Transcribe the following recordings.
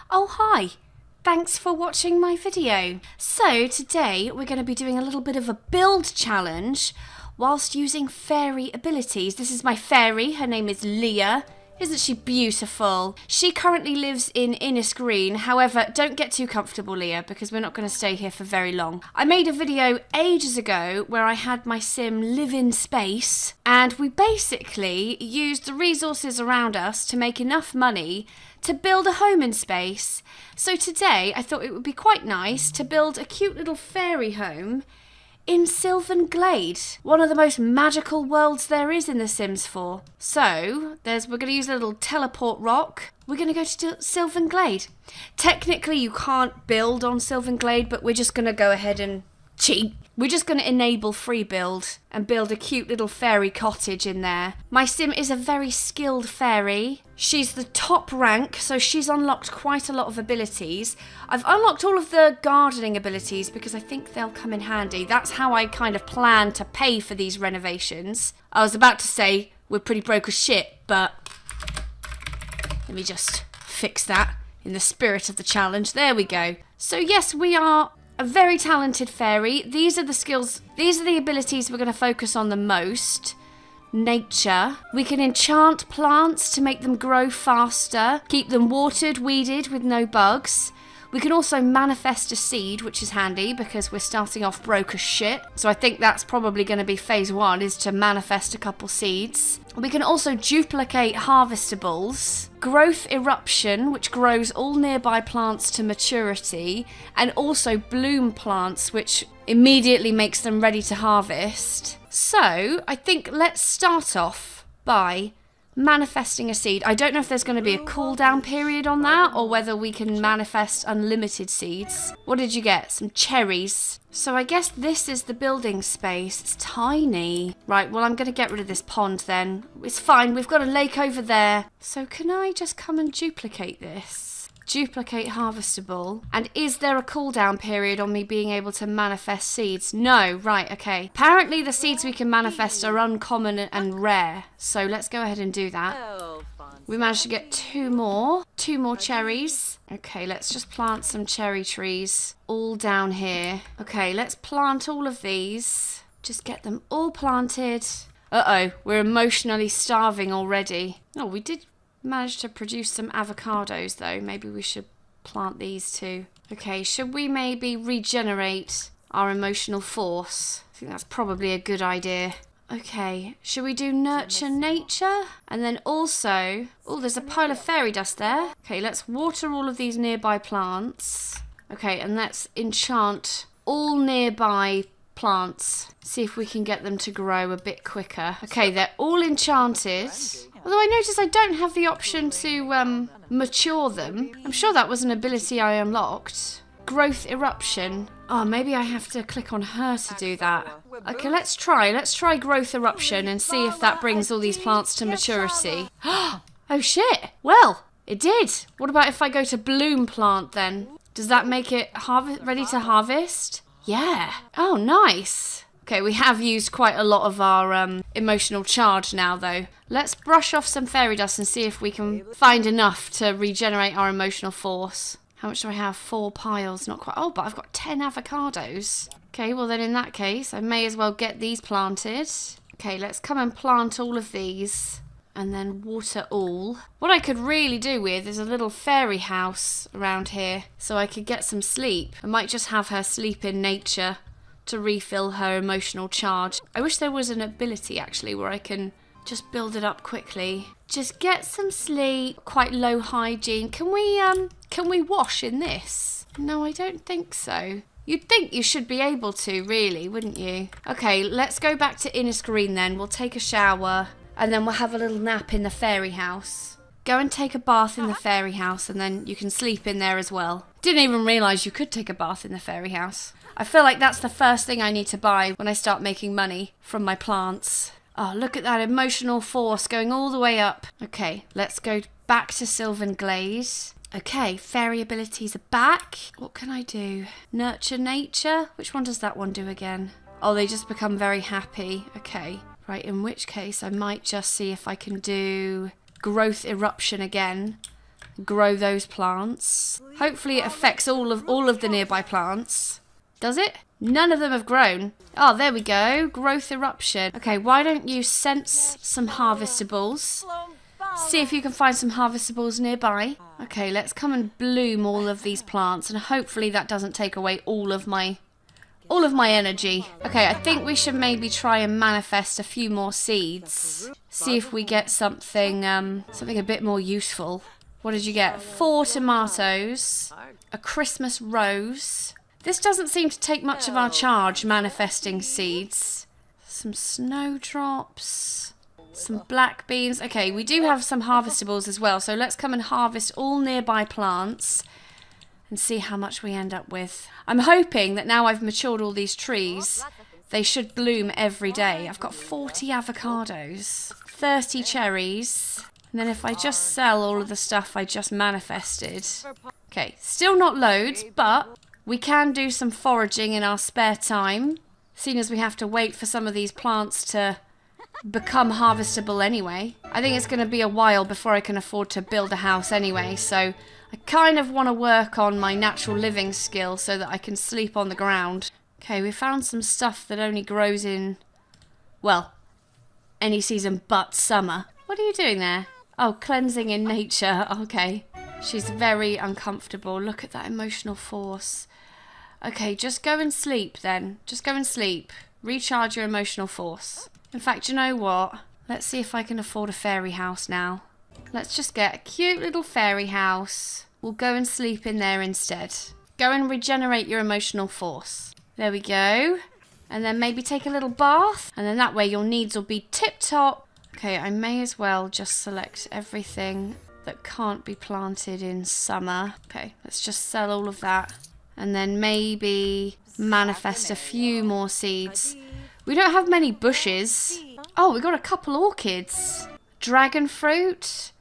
Oh hi, thanks for watching my video. So today we're going to be doing a little bit of a build challenge whilst using fairy abilities. This is my fairy, her name is Leah. Isn't she beautiful? She currently lives in Innisgreen. However, don't get too comfortable, Leah, because we're not going to stay here for very long. I made a video ages ago where I had my sim live in space, and we basically used the resources around us to make enough money to build a home in space. So today I thought it would be quite nice to build a cute little fairy home in Sylvan Glade, one of the most magical worlds there is in The Sims 4. So, we're going to use a little teleport rock. We're going to go to Sylvan Glade. Technically, you can't build on Sylvan Glade, but we're just going to go ahead and cheat. We're just going to enable free build and build a cute little fairy cottage in there. My sim is a very skilled fairy. She's the top rank, so she's unlocked quite a lot of abilities. I've unlocked all of the gardening abilities because I think they'll come in handy. That's how I kind of plan to pay for these renovations. I was about to say we're pretty broke as shit, but let me just fix that in the spirit of the challenge. There we go. So yes, we are a very talented fairy. These are the skills, these are the abilities we're going to focus on the most. Nature. We can enchant plants to make them grow faster, keep them watered, weeded with no bugs. We can also manifest a seed, which is handy because we're starting off broke as shit. So I think that's probably going to be phase 1, is to manifest a couple seeds. We can also duplicate harvestables. Growth eruption, which grows all nearby plants to maturity. And also bloom plants, which immediately makes them ready to harvest. So I think let's start off by manifesting a seed. I don't know if there's going to be a cooldown period on that or whether we can manifest unlimited seeds. What did you get? Some cherries. So I guess this is the building space. It's tiny. Right, well I'm going to get rid of this pond then. It's fine, we've got a lake over there. So can I just come and duplicate this? Duplicate harvestable. And is there a cooldown period on me being able to manifest seeds? No, right, okay. Apparently the seeds we can manifest are uncommon and rare. So let's go ahead and do that. We managed to get two more cherries. Okay, let's just plant some cherry trees all down here. Okay, let's plant all of these. Just get them all planted. Uh-oh, we're emotionally starving already. Oh, we did managed to produce some avocados though. Maybe we should plant these too. Okay, should we maybe regenerate our emotional force? I think that's probably a good idea. Okay, should we do nurture nature? And then also, oh, there's a pile of fairy dust there. Okay, let's water all of these nearby plants. Okay, and let's enchant all nearby plants. See if we can get them to grow a bit quicker. Okay, they're all enchanted. Although I notice I don't have the option to mature them. I'm sure that was an ability I unlocked. Growth eruption. Oh, maybe I have to click on her to do that. Okay, let's try. Let's try growth eruption and see if that brings all these plants to maturity. Oh shit. Well, it did. What about if I go to bloom plant then? Does that make it ready to harvest? Yeah. Oh, nice. Okay, we have used quite a lot of our emotional charge now, though. Let's brush off some fairy dust and see if we can find enough to regenerate our emotional force. How much do I have? 4 piles, not quite. Oh, but I've got 10 avocados. Okay, well then in that case, I may as well get these planted. Okay, let's come and plant all of these and then water all. What I could really do with is a little fairy house around here so I could get some sleep. I might just have her sleep in nature to refill her emotional charge. I wish there was an ability actually where I can just build it up quickly. Just get some sleep. Quite low hygiene. Can we wash in this? No, I don't think so. You'd think you should be able to, really, wouldn't you? Okay, let's go back to Innisgreen then. We'll take a shower and then we'll have a little nap in the fairy house. Go and take a bath in the fairy house and then you can sleep in there as well. Didn't even realise you could take a bath in the fairy house. I feel like that's the first thing I need to buy when I start making money from my plants. Oh, look at that emotional force going all the way up. Okay, let's go back to Sylvan Glade. Okay, fairy abilities are back. What can I do? Nurture nature? Which one does that one do again? Oh, they just become very happy. Okay, right, in which case I might just see if I can do growth eruption again grow those plants. Hopefully it affects all of the nearby plants. Does it? None of them have grown. Oh, there we go. Growth eruption. Okay, why don't you sense some harvestables? See if you can find some harvestables nearby. Okay, let's come and bloom all of these plants, and hopefully that doesn't take away all of my energy. Okay, I think we should maybe try and manifest a few more seeds. See if we get something a bit more useful. What did you get? 4 tomatoes, a Christmas rose. This doesn't seem to take much of our charge, manifesting seeds. Some snowdrops, some black beans. Okay, we do have some harvestables as well, so let's come and harvest all nearby plants and see how much we end up with. I'm hoping that now I've matured all these trees, they should bloom every day. I've got 40 avocados, 30 cherries, and then if I just sell all of the stuff I just manifested. Okay, still not loads, but we can do some foraging in our spare time, seeing as we have to wait for some of these plants to become harvestable anyway. I think it's going to be a while before I can afford to build a house anyway, so I kind of want to work on my natural living skill so that I can sleep on the ground. Okay, we found some stuff that only grows in, well, any season but summer. What are you doing there? Oh, cleansing in nature. Okay. She's very uncomfortable. Look at that emotional force. Okay, just go and sleep then. Just go and sleep. Recharge your emotional force. In fact, you know what? Let's see if I can afford a fairy house now. Let's just get a cute little fairy house. We'll go and sleep in there instead. Go and regenerate your emotional force. There we go. And then maybe take a little bath. And then that way your needs will be tip-top. Okay, I may as well just select everything that can't be planted in summer. Okay, let's just sell all of that. And then maybe manifest a few more seeds. We don't have many bushes. Oh, we got a couple orchids. Dragon fruit.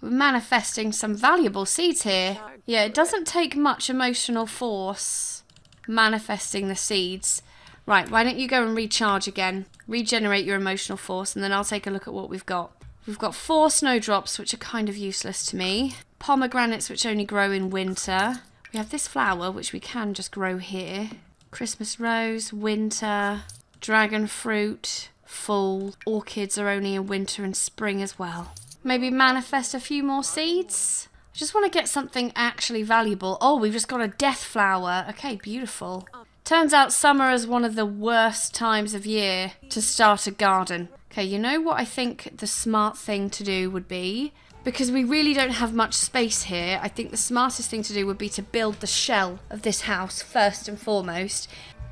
We're manifesting some valuable seeds here. Yeah, it doesn't take much emotional force manifesting the seeds. Right, why don't you go and recharge again? Regenerate your emotional force, and then I'll take a look at what we've got. We've got 4 snowdrops, which are kind of useless to me. Pomegranates, which only grow in winter. We have this flower, which we can just grow here. Christmas rose, winter, dragon fruit, fall. Orchids are only in winter and spring as well. Maybe manifest a few more seeds. I just want to get something actually valuable. Oh, we've just got a death flower. Okay, beautiful. Turns out summer is one of the worst times of year to start a garden. Okay, you know what I think the smart thing to do would be? Because we really don't have much space here, I think the smartest thing to do would be to build the shell of this house first and foremost.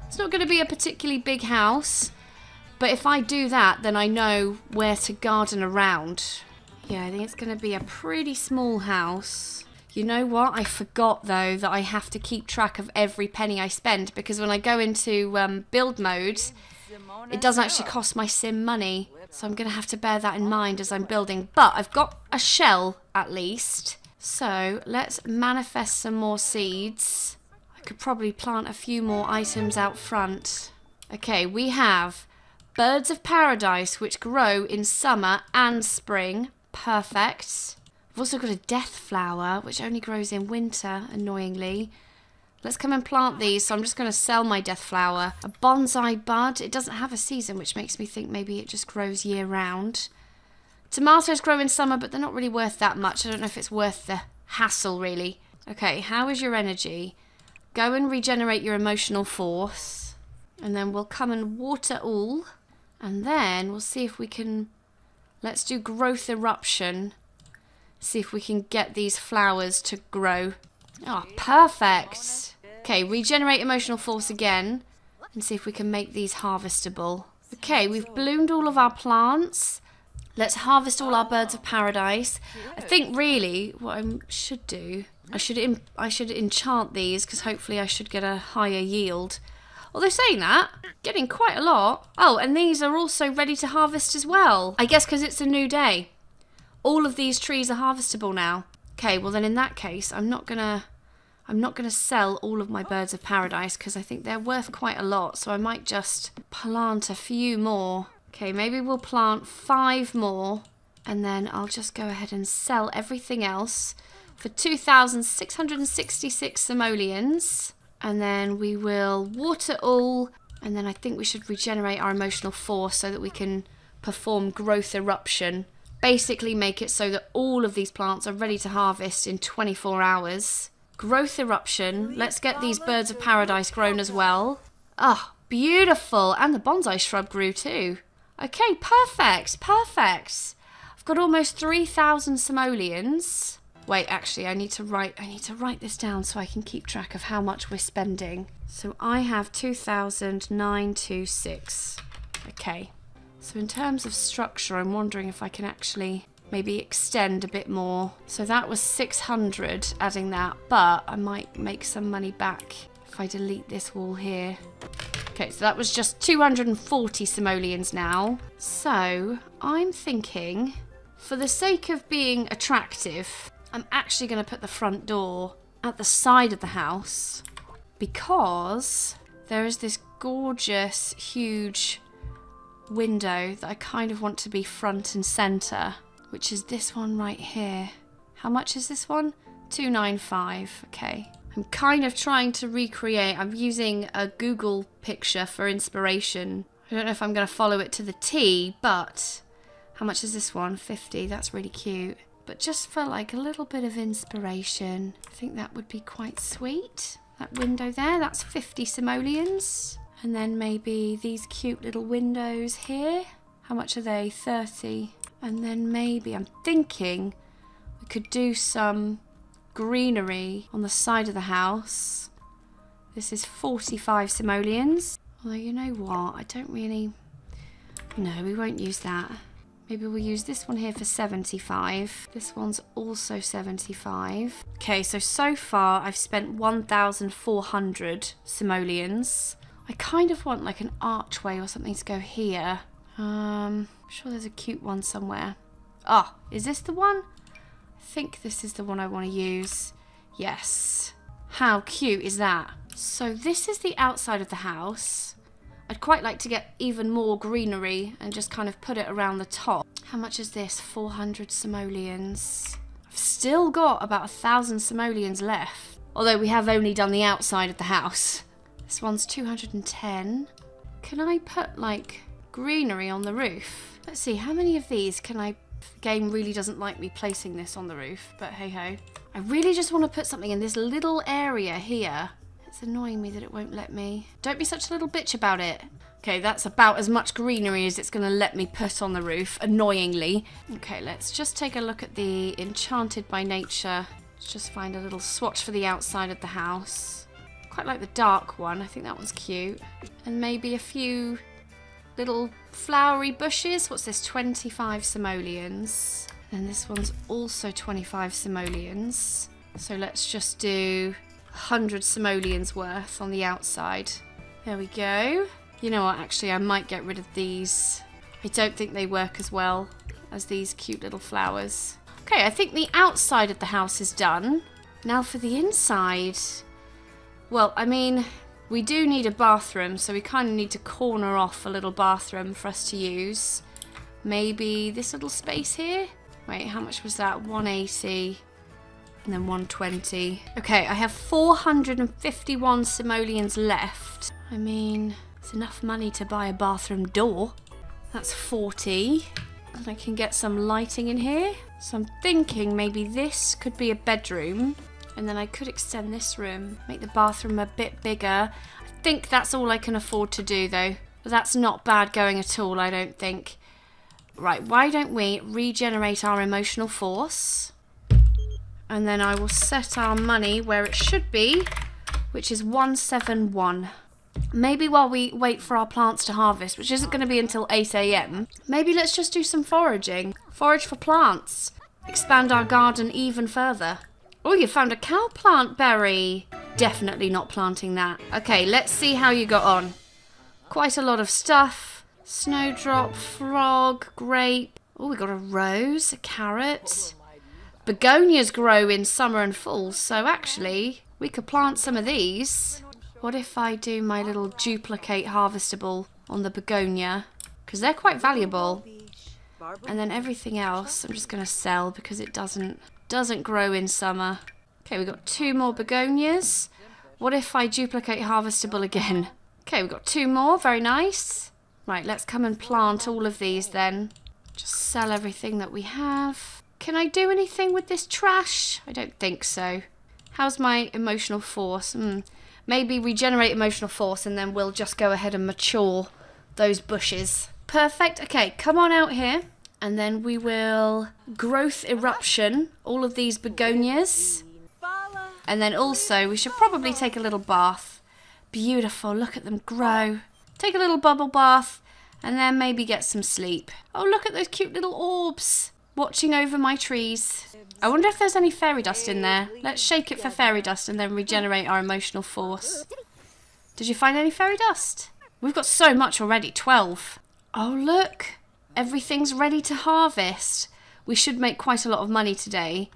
It's not going to be a particularly big house, but if I do that, then I know where to garden around. Yeah, I think it's going to be a pretty small house. You know what? I forgot, though, that I have to keep track of every penny I spend, because when I go into build mode, it doesn't actually cost my sim money. So I'm going to have to bear that in mind as I'm building. But I've got a shell, at least. So let's manifest some more seeds. I could probably plant a few more items out front. Okay, we have birds of paradise, which grow in summer and spring. Perfect. We've also got a death flower, which only grows in winter, annoyingly. Let's come and plant these, so I'm just going to sell my death flower. A bonsai bud. It doesn't have a season, which makes me think maybe it just grows year-round. Tomatoes grow in summer, but they're not really worth that much. I don't know if it's worth the hassle, really. Okay, how is your energy? Go and regenerate your emotional force. And then we'll come and water all. And then we'll see if we can... Let's do growth eruption. See if we can get these flowers to grow. Oh, perfect. Okay, regenerate emotional force again. And see if we can make these harvestable. Okay, we've bloomed all of our plants. Let's harvest all our birds of paradise. I think really what I should do, I should enchant these, because hopefully I should get a higher yield. Although saying that, getting quite a lot. Oh, and these are also ready to harvest as well. I guess because it's a new day. All of these trees are harvestable now. Okay, well then in that case, I'm not gonna sell all of my birds of paradise because I think they're worth quite a lot. So I might just plant a few more. Okay, maybe we'll plant 5 more, and then I'll just go ahead and sell everything else for 2,666 simoleons. And then we will water all. And then I think we should regenerate our emotional force so that we can perform growth eruption. Basically make it so that all of these plants are ready to harvest in 24 hours. Growth eruption. Let's get these birds of paradise grown as well. Ah, beautiful. And the bonsai shrub grew too. Okay, perfect. Perfect. I've got almost 3,000 simoleons. Wait, actually, I need to write this down so I can keep track of how much we're spending. So I have 2,926. Okay. So in terms of structure, I'm wondering if I can actually maybe extend a bit more. So that was 600 adding that, but I might make some money back if I delete this wall here. Okay, so that was just 240 simoleons now. So I'm thinking, for the sake of being attractive, I'm actually going to put the front door at the side of the house because there is this gorgeous, huge window that I kind of want to be front and center, which is this one right here. How much is this one? 295. Okay. I'm kind of trying to recreate. I'm using a Google picture for inspiration. I don't know if I'm going to follow it to the T, but how much is this one? 50. That's really cute. But just for like a little bit of inspiration, I think that would be quite sweet. That window there, that's 50 simoleons. And then maybe these cute little windows here. How much are they? 30. And then maybe, I'm thinking, we could do some greenery on the side of the house. This is 45 simoleons. Although, you know what? I don't really... No, we won't use that. Maybe we'll use this one here for 75. This one's also 75. Okay, so far I've spent 1,400 simoleons. I kind of want like an archway or something to go here. I'm sure there's a cute one somewhere. Ah, is this the one? I think this is the one I want to use. Yes. How cute is that? So this is the outside of the house. I'd quite like to get even more greenery and just kind of put it around the top. How much is this? 400 simoleons. I've still got about 1,000 simoleons left. Although we have only done the outside of the house. This one's 210. Can I put like greenery on the roof? Let's see, how many of these can I... The game really doesn't like me placing this on the roof, but hey ho. I really just want to put something in this little area here. It's annoying me that it won't let me. Don't be such a little bitch about it. Okay, that's about as much greenery as it's going to let me put on the roof, annoyingly. Okay, let's just take a look at the Enchanted by Nature. Let's just find a little swatch for the outside of the house. Quite like the dark one. I think that one's cute. And maybe a few little flowery bushes. What's this? 25 simoleons. And this one's also 25 simoleons. So let's just do 100 simoleons worth on the outside. There we go. You know what, actually I might get rid of these. I don't think they work as well as these cute little flowers. Okay, I think the outside of the house is done. Now for the inside. Well, I mean, we do need a bathroom, so we kind of need to corner off a little bathroom for us to use. Maybe this little space here? Wait, how much was that? 180. And then 120. Okay, I have 451 simoleons left. I mean, it's enough money to buy a bathroom door. That's 40. And I can get some lighting in here. So I'm thinking maybe this could be a bedroom. And then I could extend this room, make the bathroom a bit bigger. I think that's all I can afford to do though. But that's not bad going at all, I don't think. Right, why don't we regenerate our emotional force? And then I will set our money where it should be, which is 171. Maybe while we wait for our plants to harvest, which isn't going to be until 8 AM, maybe let's just do some foraging. Forage for plants. Expand our garden even further. Oh, you found a cow plant berry. Definitely not planting that. Okay, let's see how you got on. Quite a lot of stuff. Snowdrop, frog, grape. Oh, we got a rose, a carrot. Begonias grow in summer and fall, so actually we could plant some of these. What if I do my little duplicate harvestable on the begonia? Because they're quite valuable. And then everything else I'm just going to sell because it doesn't grow in summer. Okay, we've got 2 more begonias. What if I duplicate harvestable again? Okay, we've got 2 more. Very nice. Right, let's come and plant all of these then. Just sell everything that we have. Can I do anything with this trash? I don't think so. How's my emotional force? Maybe regenerate emotional force and then we'll just go ahead and mature those bushes. Perfect. Okay, come on out here. And then we will growth eruption all of these begonias. And then also we should probably take a little bath. Beautiful. Look at them grow. Take a little bubble bath and then maybe get some sleep. Oh, look at those cute little orbs watching over my trees. I wonder if there's any fairy dust in there. Let's shake it for fairy dust and then regenerate our emotional force. Did you find any fairy dust? We've got so much already, 12. Oh, look. Everything's ready to harvest. We should make quite a lot of money today.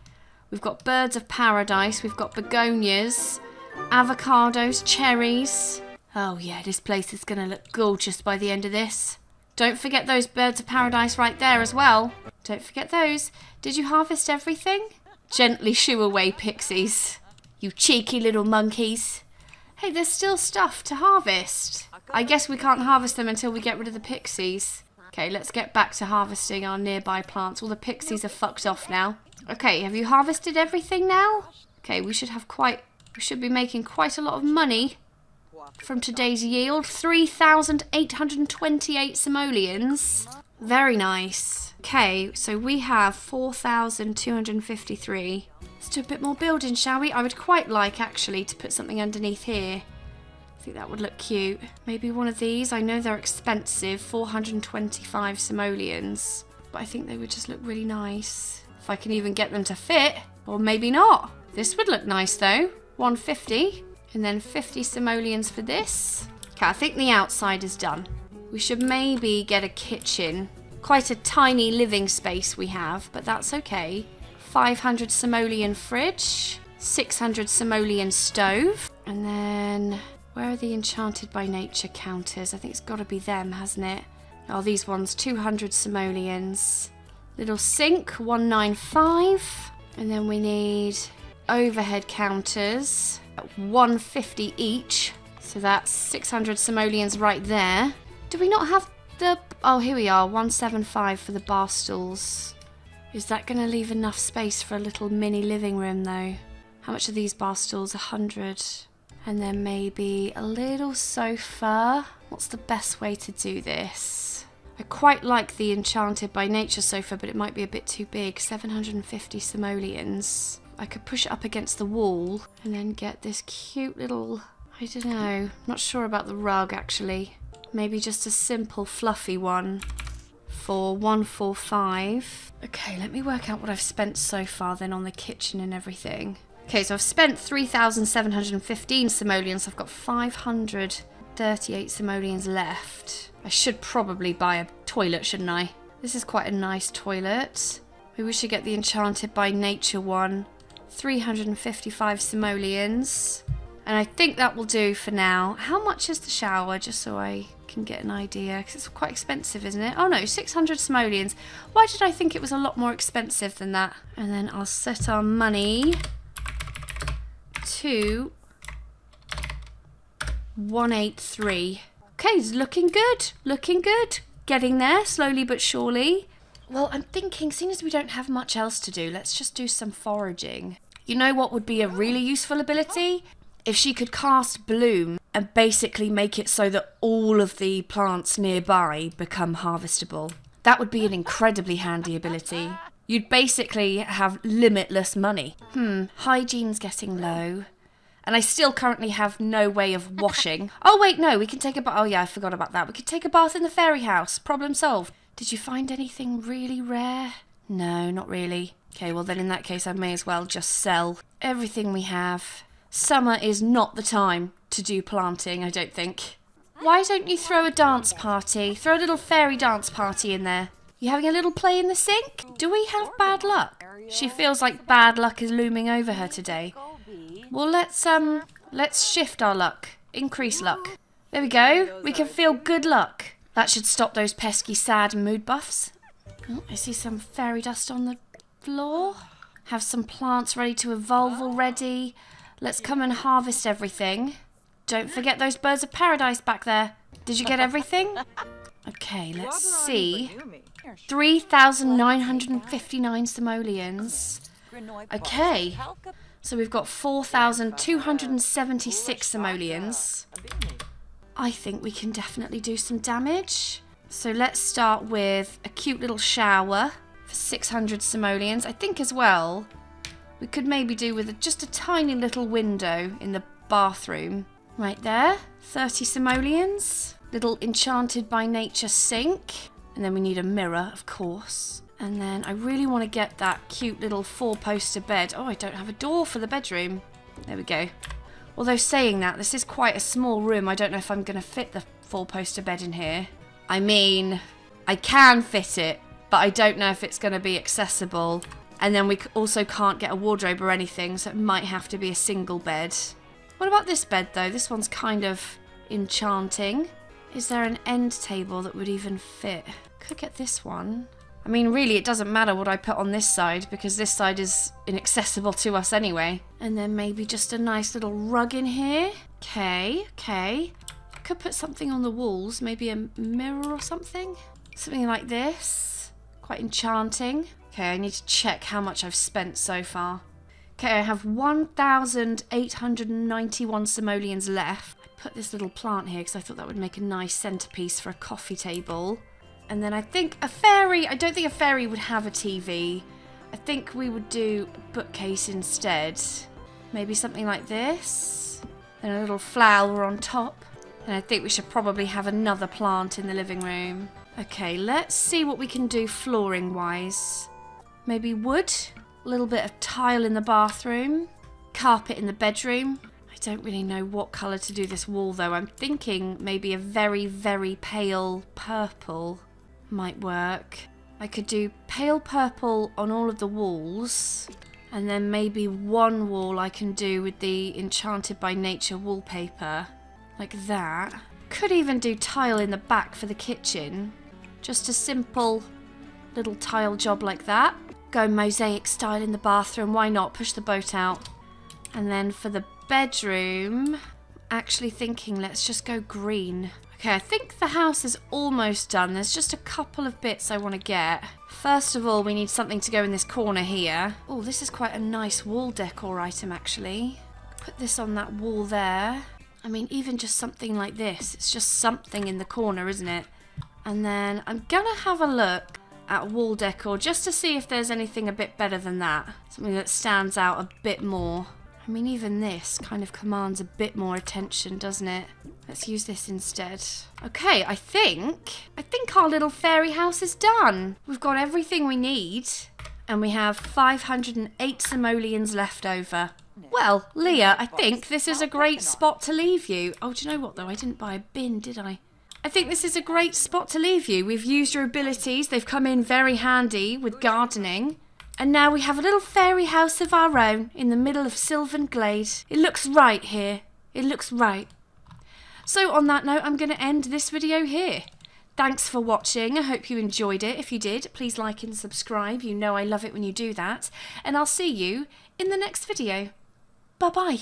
We've got birds of paradise. We've got begonias, avocados, cherries. Oh, yeah, this place is going to look gorgeous by the end of this. Don't forget those birds of paradise right there as well. Don't forget those. Did you harvest everything? Gently shoo away, pixies. You cheeky little monkeys. Hey, there's still stuff to harvest. I guess we can't harvest them until we get rid of the pixies. Okay, let's get back to harvesting our nearby plants. All the pixies are fucked off now. Okay, have you harvested everything now? Okay, we should be making quite a lot of money from today's yield. 3,828 simoleons. Very nice. Okay, so we have 4,253. Let's do a bit more building, shall we? I would quite like, actually, to put something underneath here. I think that would look cute. Maybe one of these. I know they're expensive, 425 simoleons. But I think they would just look really nice. If I can even get them to fit. Or maybe not. This would look nice, though. 150. And then 50 simoleons for this. Okay, I think the outside is done. We should maybe get a kitchen. Quite a tiny living space we have, but that's okay. 500 simoleon fridge. 600 simoleon stove. And then, where are the enchanted by nature counters? I think it's got to be them, hasn't it? Oh, these ones, 200 simoleons. Little sink, 195. And then we need overhead counters. 150 each, so that's 600 simoleons right there. Do we not have the... Oh, here we are, 175 for the bar stools. Is that going to leave enough space for a little mini living room, though? How much are these bar stools? 100. And then maybe a little sofa. What's the best way to do this? I quite like the enchanted by nature sofa, but it might be a bit too big. 750 simoleons. I could push it up against the wall and then get this cute little, I don't know, not sure about the rug actually. Maybe just a simple fluffy one for 145. Okay, let me work out what I've spent so far then on the kitchen and everything. Okay, so I've spent 3,715 simoleons. I've got 538 simoleons left. I should probably buy a toilet, shouldn't I? This is quite a nice toilet. Maybe we should get the enchanted by nature one. 355 simoleons. And I think that will do for now. How much is the shower, just so I can get an idea? Because it's quite expensive, isn't it? Oh no, 600 simoleons. Why did I think it was a lot more expensive than that? And then I'll set our money to 183. Okay, it's looking good. Looking good. Getting there, slowly but surely. Well, I'm thinking, seeing as we don't have much else to do, let's just do some foraging. You know what would be a really useful ability? If she could cast Bloom and basically make it so that all of the plants nearby become harvestable. That would be an incredibly handy ability. You'd basically have limitless money. Hygiene's getting low. And I still currently have no way of washing. Oh wait, no, we can take a bath. Oh yeah, I forgot about that. We could take a bath in the fairy house. Problem solved. Did you find anything really rare? No, not really. Okay, well then in that case I may as well just sell everything we have. Summer is not the time to do planting, I don't think. Why don't you throw a dance party? Throw a little fairy dance party in there. You having a little play in the sink? Do we have bad luck? She feels like bad luck is looming over her today. Well, let's shift our luck. Increase luck. There we go. We can feel good luck. That should stop those pesky sad mood buffs. Oh, I see some fairy dust on the floor. Have some plants ready to evolve already. Let's come and harvest everything. Don't forget those birds of paradise back there. Did you get everything? Okay, let's see. 3,959 simoleons. Okay, so we've got 4,276 simoleons. I think we can definitely do some damage. So let's start with a cute little shower for 600 simoleons. I think as well, we could maybe do with just a tiny little window in the bathroom. Right there, 30 simoleons. Little enchanted by nature sink. And then we need a mirror, of course. And then I really want to get that cute little 4-poster bed. Oh, I don't have a door for the bedroom. There we go. Although saying that, this is quite a small room. I don't know if I'm going to fit the 4-poster bed in here. I mean, I can fit it, but I don't know if it's going to be accessible. And then we also can't get a wardrobe or anything, so it might have to be a single bed. What about this bed, though? This one's kind of enchanting. Is there an end table that would even fit? Could get this one. I mean, really, it doesn't matter what I put on this side because this side is inaccessible to us anyway. And then maybe just a nice little rug in here. Okay. I could put something on the walls, maybe a mirror or something. Something like this. Quite enchanting. Okay, I need to check how much I've spent so far. Okay, I have 1,891 simoleons left. I put this little plant here because I thought that would make a nice centerpiece for a coffee table. And then I think a fairy, I don't think a fairy would have a TV. I think we would do a bookcase instead. Maybe something like this. And a little flower on top. And I think we should probably have another plant in the living room. Okay, let's see what we can do flooring wise. Maybe wood. A little bit of tile in the bathroom. Carpet in the bedroom. I don't really know what colour to do this wall though. I'm thinking maybe a very, very pale purple might work. I could do pale purple on all of the walls. And then maybe one wall I can do with the Enchanted by Nature wallpaper. Like that. Could even do tile in the back for the kitchen. Just a simple little tile job like that. Go mosaic style in the bathroom. Why not? Push the boat out. And then for the bedroom, actually thinking let's just go green. Okay, I think the house is almost done. There's just a couple of bits I want to get. First of all, we need something to go in this corner here. Oh, this is quite a nice wall decor item, actually. Put this on that wall there. I mean, even just something like this. It's just something in the corner, isn't it? And then I'm going to have a look at wall decor just to see if there's anything a bit better than that. Something that stands out a bit more. I mean, even this kind of commands a bit more attention, doesn't it? Let's use this instead. Okay, I think our little fairy house is done. We've got everything we need, and we have 508 simoleons left over. Well, Leah, I think this is a great spot to leave you. Oh, do you know what, though? I didn't buy a bin, did I? I think this is a great spot to leave you. We've used your abilities. They've come in very handy with gardening. And now we have a little fairy house of our own in the middle of Sylvan Glade. It looks right here. It looks right. So on that note, I'm going to end this video here. Thanks for watching. I hope you enjoyed it. If you did, please like and subscribe. You know I love it when you do that. And I'll see you in the next video. Bye-bye.